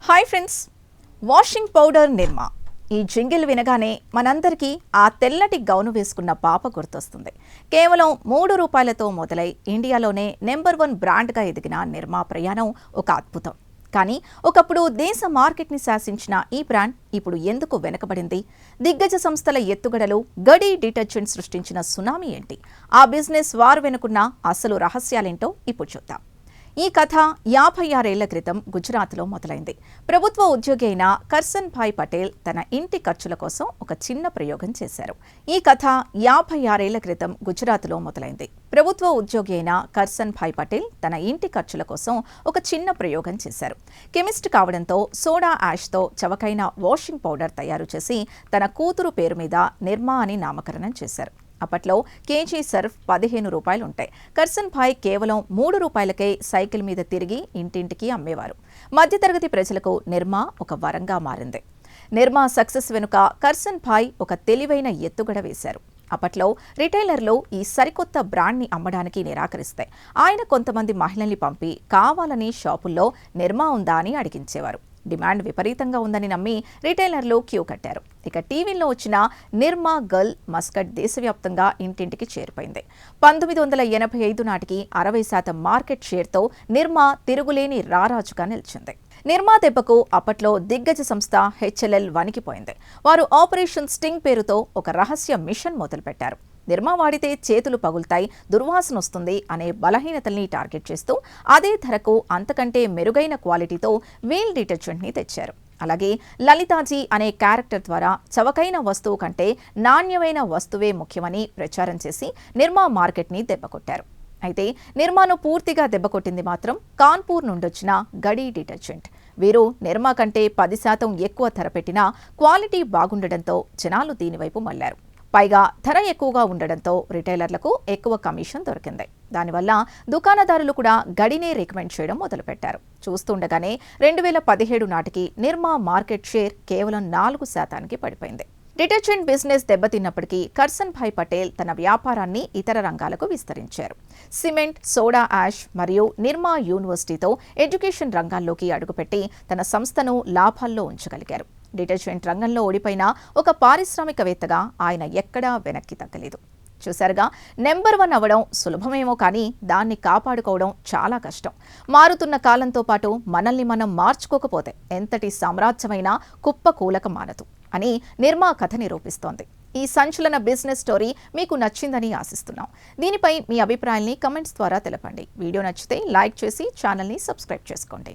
Hi friends, washing powder నిర్మా. ఈ jingle వినగానే మనందరికీ ఆ తెల్లటి గౌను వేసుకున్న పాప గుర్తొస్తుంది. కేవలం ₹3 మొదలై ఇండియాలోనే నెంబర్ 1 బ్రాండ్గా ఎదిగిన నిర్మా ప్రయాణం ఒక అద్భుతం. కానీ ఒకప్పుడు దేశ మార్కెట్ని శాసించిన ఈ బ్రాండ్ ఇప్పుడు ఎందుకు వెనకబడింది? దిగ్గజ సంస్థల ఎత్తుగడలు, గడి డిటర్జెంట్ సృష్టించిన సునామీ ఏంటి? ఆ బిజినెస్ వారు వెనుకున్న అసలు రహస్యాలేంటో ఇప్పుడు చూద్దాం. ఈ కథ 56 ఏళ్ల క్రితం గుజరాత్లో మొదలైంది. ప్రభుత్వ ఉద్యోగి అయిన కర్సన్ భాయ్ పటేల్ తన ఇంటి ఖర్చుల కోసం ఒక చిన్న ప్రయోగం చేశారు. ఈ కథ 56 ఏళ్ల క్రితం గుజరాత్లో మొదలైంది. ప్రభుత్వ ఉద్యోగి అయిన కర్సన్ భాయ్ పటేల్ తన ఇంటి ఖర్చుల కోసం ఒక చిన్న ప్రయోగం చేశారు. కెమిస్ట్ కావడంతో సోడా యాష్తో చవకైన వాషింగ్ పౌడర్ తయారు చేసి తన కూతురు పేరు మీద నిర్మా అని నామకరణం చేశారు. అప్పట్లో కేజీ సర్ఫ్ ₹15 ఉంటాయి. కర్సన్ భాయ్ కేవలం ₹3కే సైకిల్ మీద తిరిగి ఇంటింటికి అమ్మేవారు. మధ్యతరగతి ప్రజలకు నిర్మా ఒక వరంగా మారింది. నిర్మా సక్సెస్ వెనుక కర్సన్ భాయ్ ఒక తెలివైన ఎత్తుగడ వేశారు. అప్పట్లో రిటైలర్లు ఈ సరికొత్త బ్రాండ్ని అమ్మడానికి నిరాకరిస్తే ఆయన కొంతమంది మహిళల్ని పంపి కావాలని షాపుల్లో నిర్మా ఉందా అని అడిగించేవారు. డిమాండ్ విపరీతంగా ఉందని నమ్మి రిటైలర్లు క్యూ కట్టారు. ఇక టీవీలో వచ్చిన నిర్మా గర్ల్ మస్కట్ దేశవ్యాప్తంగా ఇంటింటికి చేరిపోయింది. 1985 నాటికి 60% మార్కెట్ షేర్తో నిర్మా తిరుగులేని రారాజుగా నిలిచింది. నిర్మా దెబ్బకు అప్పట్లో దిగ్గజ సంస్థ HLL వణికిపోయింది. వారు ఆపరేషన్ స్టింగ్ పేరుతో ఒక రహస్య మిషన్ మొదలుపెట్టారు. నిర్మా వాడితే చేతులు పగులుతాయి, దుర్వాసన వస్తుంది అనే బలహీనతల్ని టార్గెట్ చేస్తూ అదే ధరకు అంతకంటే మెరుగైన క్వాలిటీతో వీల్ డిటర్జెంట్ని తెచ్చారు. అలాగే లలితాజీ అనే క్యారెక్టర్ ద్వారా చవకైన వస్తువు కంటే నాణ్యమైన వస్తువే ముఖ్యమని ప్రచారం చేసి నిర్మా మార్కెట్ని దెబ్బకొట్టారు. అయితే నిర్మాను పూర్తిగా దెబ్బకొట్టింది మాత్రం కాన్పూర్ నుండొచ్చిన గడి డిటర్జెంట్. వీరు నిర్మా కంటే 10% ఎక్కువ ధర పెట్టినా క్వాలిటీ బాగుండడంతో జనాలు దీనివైపు మళ్లారు. పైగా ధర ఎక్కువగా ఉండడంతో రిటైలర్లకు ఎక్కువ కమిషన్ దొరికింది. దానివల్ల దుకాణదారులు కూడా గడినే రికమెండ్ చేయడం మొదలుపెట్టారు. చూస్తుండగానే 2017 నాటికి నిర్మా మార్కెట్ షేర్ కేవలం 4%కి పడిపోయింది. డిటర్జెంట్ బిజినెస్ దెబ్బతిన్నప్పటికీ కర్సన్ భాయ్ పటేల్ తన వ్యాపారాన్ని ఇతర రంగాలకు విస్తరించారు. సిమెంట్, సోడా యాష్ మరియు నిర్మా యూనివర్సిటీతో ఎడ్యుకేషన్ రంగాల్లోకి అడుగుపెట్టి తన సంస్థను లాభాల్లో ఉంచగలిగారు. డిటర్జెంట్ రంగంలో ఓడిపోయిన ఒక పారిశ్రామికవేత్తగా ఆయన ఎక్కడా వెనక్కి తగ్గలేదు. చూశారుగా, నెంబర్ 1 అవ్వడం సులభమేమో కానీ దాన్ని కాపాడుకోవడం చాలా కష్టం. మారుతున్న కాలంతో పాటు మనల్ని మనం మార్చుకోకపోతే ఎంతటి సామ్రాజ్యమైనా కుప్పకూలక మానదు అని నిర్మా కథ నిరూపిస్తోంది. ఈ సంచలన బిజినెస్ స్టోరీ మీకు నచ్చిందని ఆశిస్తున్నాం. దీనిపై మీ అభిప్రాయాల్ని కమెంట్స్ ద్వారా తెలపండి. వీడియో నచ్చితే లైక్ చేసి ఛానల్ని సబ్స్క్రైబ్ చేసుకోండి.